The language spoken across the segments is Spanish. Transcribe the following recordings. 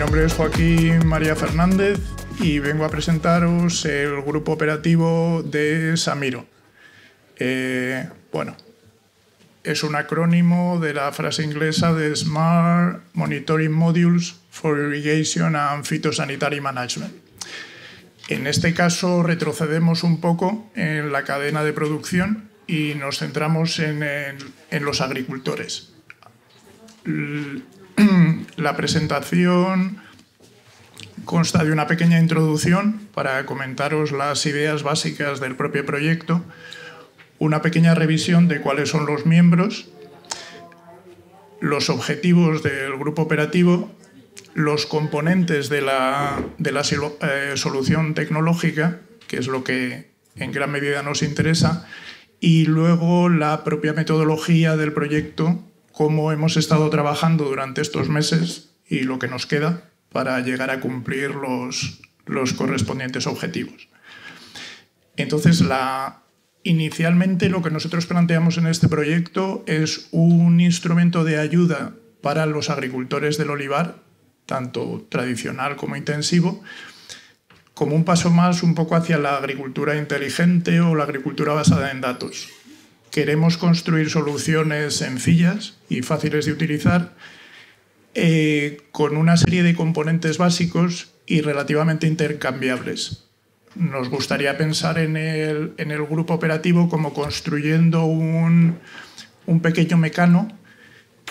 nombre es Joaquín María Fernández y vengo a presentaros el grupo operativo de SAMIRO. Es un acrónimo de la frase inglesa de Smart Monitoring Modules for Irrigation and Phytosanitary Management. En este caso retrocedemos un poco en la cadena de producción y nos centramos en los agricultores. La presentación consta de una pequeña introducción para comentaros las ideas básicas del propio proyecto, una pequeña revisión de cuáles son los miembros, los objetivos del grupo operativo, los componentes de la solución tecnológica, que es lo que en gran medida nos interesa, y luego la propia metodología del proyecto, cómo hemos estado trabajando durante estos meses y lo que nos queda para llegar a cumplir los correspondientes objetivos. Entonces, inicialmente lo que nosotros planteamos en este proyecto es un instrumento de ayuda para los agricultores del olivar, tanto tradicional como intensivo, como un paso más un poco hacia la agricultura inteligente o la agricultura basada en datos. Queremos construir soluciones sencillas y fáciles de utilizar con una serie de componentes básicos y relativamente intercambiables. Nos gustaría pensar en el grupo operativo como construyendo un pequeño mecano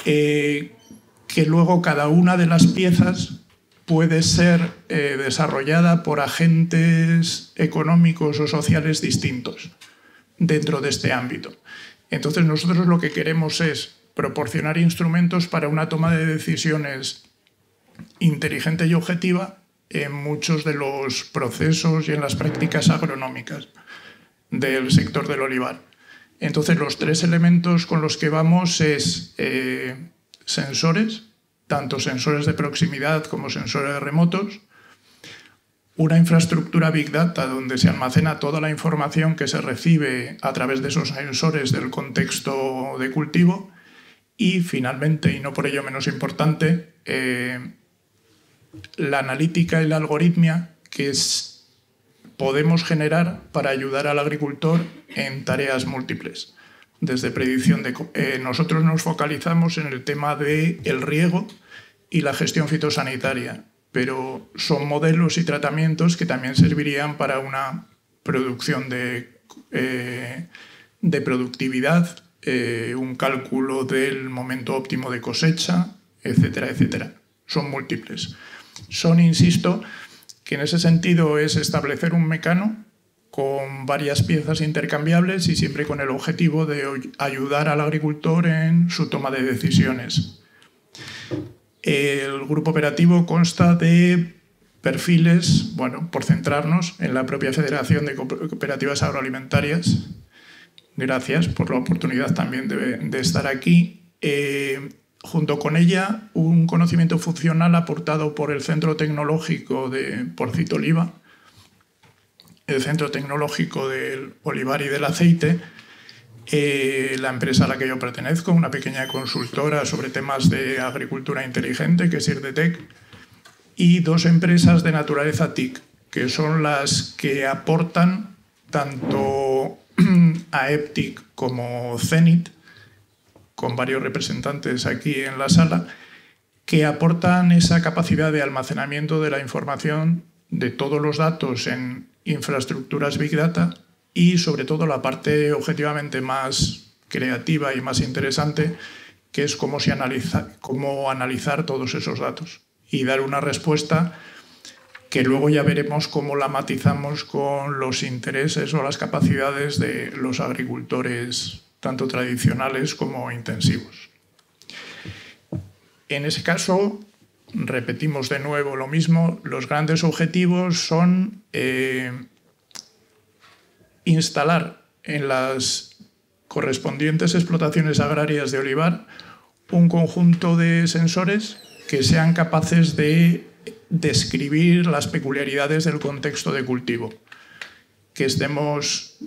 que luego cada una de las piezas puede ser desarrollada por agentes económicos o sociales distintos dentro de este ámbito. Entonces nosotros lo que queremos es proporcionar instrumentos para una toma de decisiones inteligente y objetiva en muchos de los procesos y en las prácticas agronómicas del sector del olivar. Entonces los tres elementos con los que vamos es sensores, tanto sensores de proximidad como sensores remotos, una infraestructura Big Data donde se almacena toda la información que se recibe a través de esos sensores del contexto de cultivo y finalmente, y no por ello menos importante, la analítica y la algoritmia que podemos generar para ayudar al agricultor en tareas múltiples. Desde predicción nosotros nos focalizamos en el tema del riego y la gestión fitosanitaria, pero son modelos y tratamientos que también servirían para una producción de productividad, un cálculo del momento óptimo de cosecha, etcétera, etcétera. Son múltiples. Insisto, que en ese sentido es establecer un mecano con varias piezas intercambiables y siempre con el objetivo de ayudar al agricultor en su toma de decisiones. El grupo operativo consta de perfiles, por centrarnos en la propia Federación de Cooperativas Agroalimentarias. Gracias por la oportunidad también de estar aquí. Junto con ella, un conocimiento funcional aportado por el Centro Tecnológico de Porcito Oliva, el Centro Tecnológico del Olivar y del Aceite, la empresa a la que yo pertenezco, una pequeña consultora sobre temas de agricultura inteligente, que es IRDTEC, y dos empresas de naturaleza TIC, que son las que aportan tanto a EPTIC como CENIT, con varios representantes aquí en la sala, que aportan esa capacidad de almacenamiento de la información de todos los datos en infraestructuras Big Data y sobre todo la parte objetivamente más creativa y más interesante, que es cómo analizar todos esos datos y dar una respuesta que luego ya veremos cómo la matizamos con los intereses o las capacidades de los agricultores tanto tradicionales como intensivos. En ese caso, repetimos de nuevo lo mismo, los grandes objetivos son instalar en las correspondientes explotaciones agrarias de olivar un conjunto de sensores que sean capaces de describir las peculiaridades del contexto de cultivo, que estemos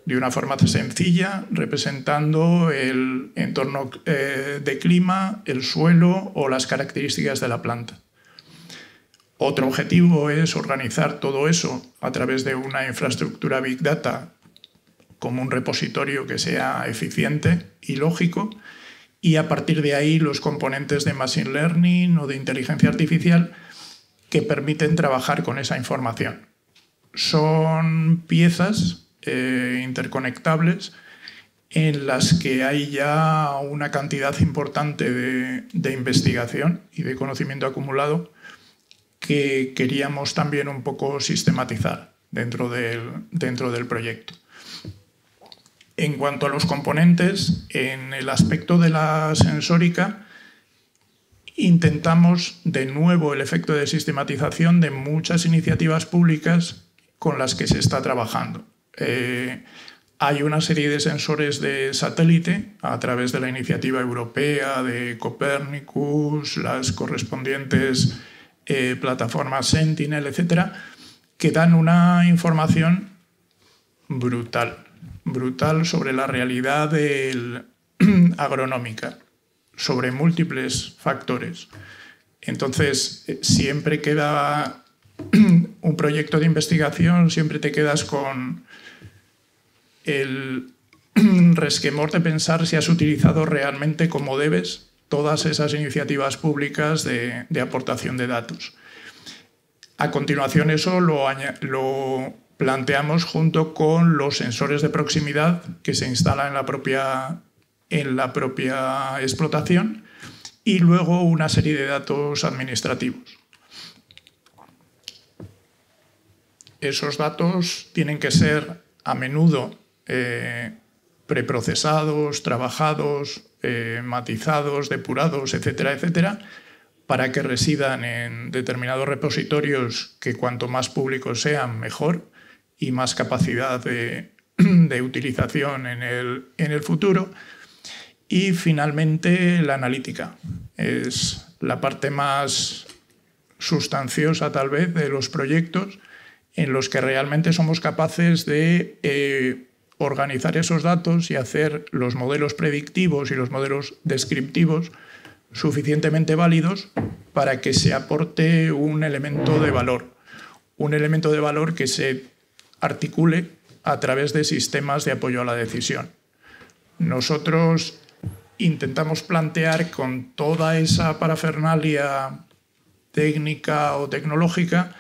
de una forma sencilla representando el entorno de clima, el suelo o las características de la planta. Otro objetivo es organizar todo eso a través de una infraestructura Big Data como un repositorio que sea eficiente y lógico, y a partir de ahí los componentes de Machine Learning o de inteligencia artificial que permiten trabajar con esa información. Son piezas interconectables en las que hay ya una cantidad importante de investigación y de conocimiento acumulado que queríamos también un poco sistematizar dentro del proyecto. En cuanto a los componentes, en el aspecto de la sensórica, intentamos de nuevo el efecto de sistematización de muchas iniciativas públicas con las que se está trabajando. Hay una serie de sensores de satélite a través de la iniciativa europea de Copernicus, las correspondientes plataformas Sentinel, etcétera, que dan una información brutal sobre la realidad agronómica, sobre múltiples factores. Entonces, siempre queda un proyecto de investigación, siempre te quedas con el resquemor de pensar si has utilizado realmente como debes todas esas iniciativas públicas de aportación de datos. A continuación, eso lo planteamos junto con los sensores de proximidad que se instalan en la propia explotación y luego una serie de datos administrativos. Esos datos tienen que ser a menudo preprocesados, trabajados, matizados, depurados, etcétera, etcétera, para que residan en determinados repositorios que cuanto más públicos sean, mejor, y más capacidad de utilización en el futuro. Y finalmente la analítica. Es la parte más sustanciosa tal vez de los proyectos en los que realmente somos capaces de organizar esos datos y hacer los modelos predictivos y los modelos descriptivos suficientemente válidos para que se aporte un elemento de valor que se articule a través de sistemas de apoyo a la decisión. Nosotros intentamos plantear con toda esa parafernalia técnica o tecnológica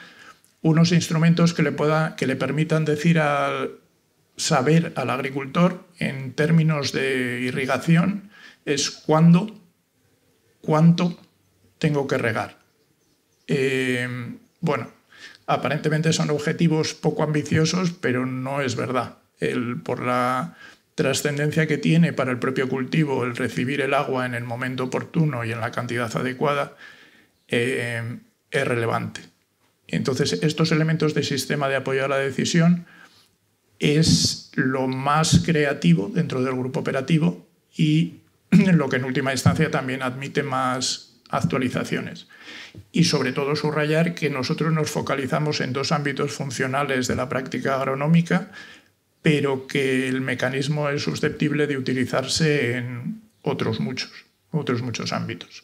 unos instrumentos que le permitan decir saber al agricultor en términos de irrigación es cuándo, cuánto tengo que regar. Bueno, aparentemente son objetivos poco ambiciosos, pero no es verdad. Por la trascendencia que tiene para el propio cultivo el recibir el agua en el momento oportuno y en la cantidad adecuada, es relevante. Entonces, estos elementos de sistema de apoyo a la decisión es lo más creativo dentro del grupo operativo y lo que en última instancia también admite más actualizaciones. Y sobre todo subrayar que nosotros nos focalizamos en dos ámbitos funcionales de la práctica agronómica, pero que el mecanismo es susceptible de utilizarse en otros muchos ámbitos.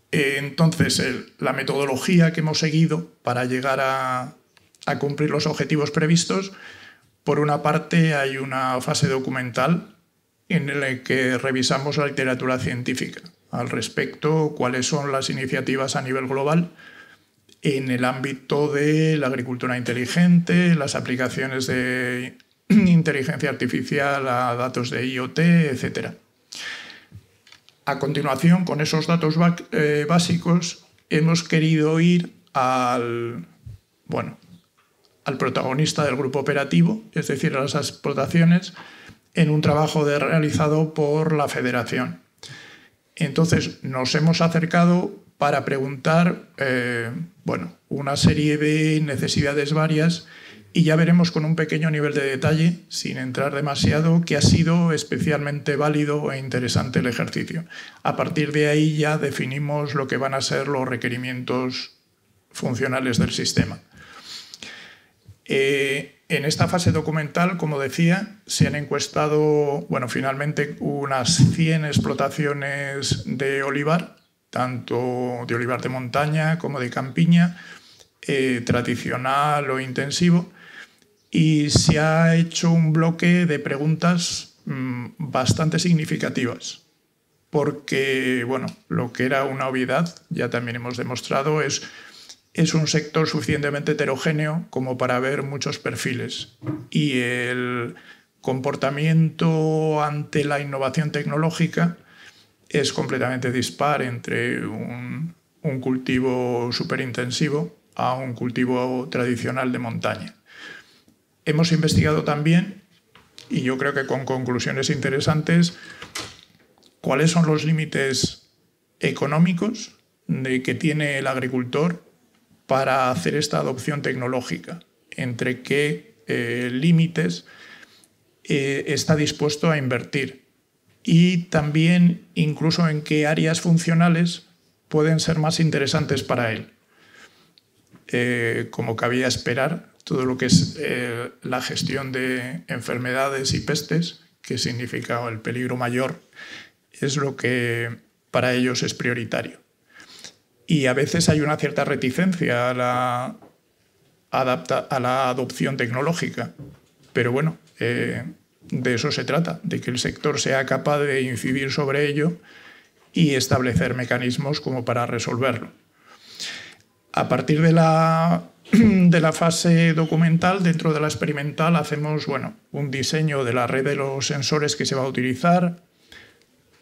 Entonces, la metodología que hemos seguido para llegar a cumplir los objetivos previstos, por una parte hay una fase documental en la que revisamos la literatura científica al respecto, cuáles son las iniciativas a nivel global en el ámbito de la agricultura inteligente, las aplicaciones de inteligencia artificial a datos de IoT, etc. A continuación, con esos datos básicos, hemos querido ir al protagonista del grupo operativo, es decir, a las explotaciones, en un trabajo realizado por la Federación. Entonces, nos hemos acercado para preguntar una serie de necesidades varias y ya veremos con un pequeño nivel de detalle, sin entrar demasiado, que ha sido especialmente válido e interesante el ejercicio. A partir de ahí ya definimos lo que van a ser los requerimientos funcionales del sistema. En esta fase documental, como decía, se han encuestado finalmente unas 100 explotaciones de olivar tanto de olivar de montaña como de campiña, tradicional o intensivo, y se ha hecho un bloque de preguntas bastante significativas, porque bueno, lo que era una obviedad, ya también hemos demostrado, es un sector suficientemente heterogéneo como para ver muchos perfiles, y el comportamiento ante la innovación tecnológica es completamente dispar entre un cultivo superintensivo a un cultivo tradicional de montaña. Hemos investigado también, y yo creo que con conclusiones interesantes, cuáles son los límites económicos que tiene el agricultor para hacer esta adopción tecnológica, entre qué límites está dispuesto a invertir, y también incluso en qué áreas funcionales pueden ser más interesantes para él. Como cabía esperar, todo lo que es la gestión de enfermedades y pestes, que significa el peligro mayor, es lo que para ellos es prioritario. Y a veces hay una cierta reticencia a la adopción tecnológica, pero bueno, de eso se trata, de que el sector sea capaz de incidir sobre ello y establecer mecanismos como para resolverlo. A partir de la fase documental, dentro de la experimental, hacemos un diseño de la red de los sensores que se va a utilizar,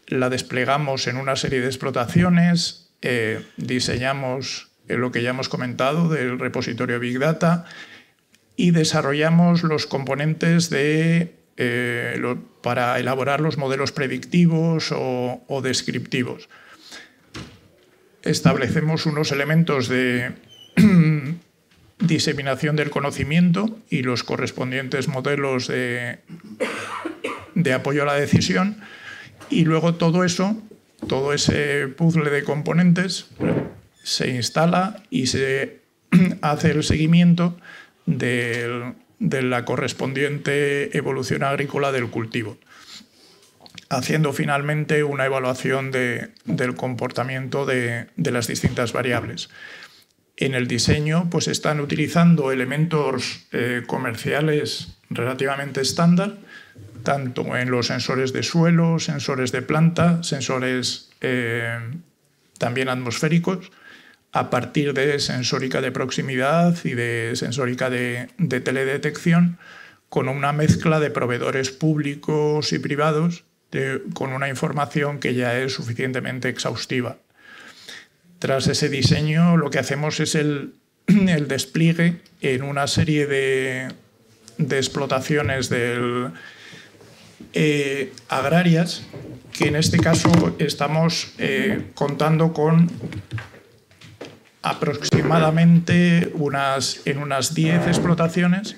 la desplegamos en una serie de explotaciones, diseñamos lo que ya hemos comentado del repositorio Big Data y desarrollamos los componentes para elaborar los modelos predictivos o descriptivos. Establecemos unos elementos de diseminación del conocimiento y los correspondientes modelos de apoyo a la decisión, y luego todo ese puzzle de componentes se instala y se hace el seguimiento de la correspondiente evolución agrícola del cultivo, haciendo finalmente una evaluación del comportamiento de las distintas variables. En el diseño pues están utilizando elementos comerciales relativamente estándar, tanto en los sensores de suelo, sensores de planta, sensores también atmosféricos, a partir de sensórica de proximidad y de sensórica de teledetección, con una mezcla de proveedores públicos y privados, con una información que ya es suficientemente exhaustiva. Tras ese diseño, lo que hacemos es el despliegue en una serie de explotaciones agrarias, que en este caso estamos contando con aproximadamente en unas 10 explotaciones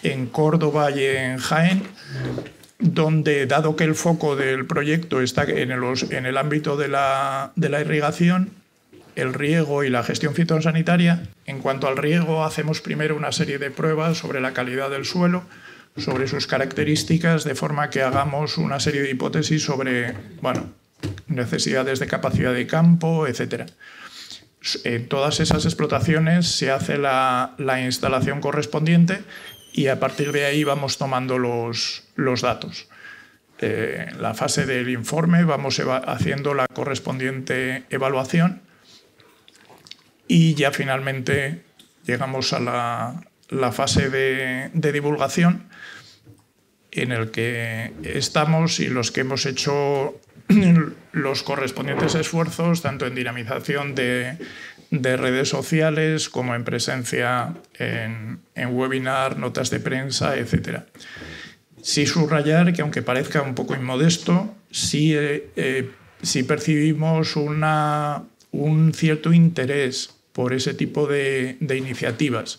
en Córdoba y en Jaén, donde, dado que el foco del proyecto está en el ámbito de la irrigación, el riego y la gestión fitosanitaria, en cuanto al riego hacemos primero una serie de pruebas sobre la calidad del suelo, sobre sus características, de forma que hagamos una serie de hipótesis sobre necesidades de capacidad de campo, etc. En todas esas explotaciones se hace la instalación correspondiente y a partir de ahí vamos tomando los datos. En la fase del informe vamos haciendo la correspondiente evaluación y ya finalmente llegamos a la fase de divulgación, en el que estamos y los que hemos hecho los correspondientes esfuerzos, tanto en dinamización de redes sociales como en presencia en webinar, notas de prensa, etc. Sí subrayar que, aunque parezca un poco inmodesto, sí percibimos un cierto interés por ese tipo de iniciativas.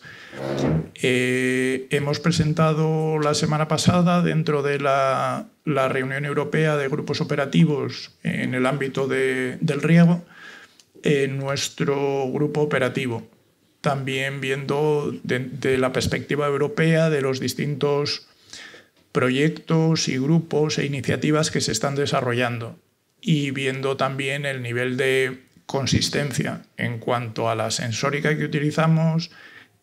Hemos presentado la semana pasada, dentro de la reunión europea de grupos operativos en el ámbito del riego, nuestro grupo operativo, también viendo de la perspectiva europea de los distintos proyectos y grupos e iniciativas que se están desarrollando, y viendo también el nivel de consistencia en cuanto a la sensórica que utilizamos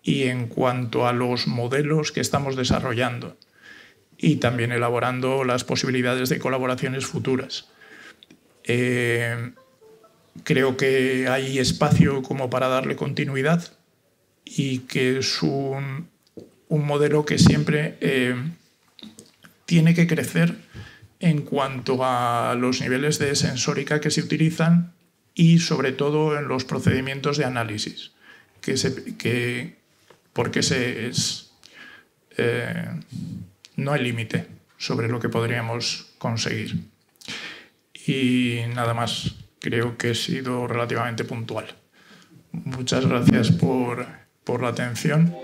y en cuanto a los modelos que estamos desarrollando, y también elaborando las posibilidades de colaboraciones futuras. Creo que hay espacio como para darle continuidad y que es un modelo que siempre tiene que crecer en cuanto a los niveles de sensórica que se utilizan y sobre todo en los procedimientos de análisis, porque no hay límite sobre lo que podríamos conseguir. Y nada más, creo que he sido relativamente puntual. Muchas gracias por la atención.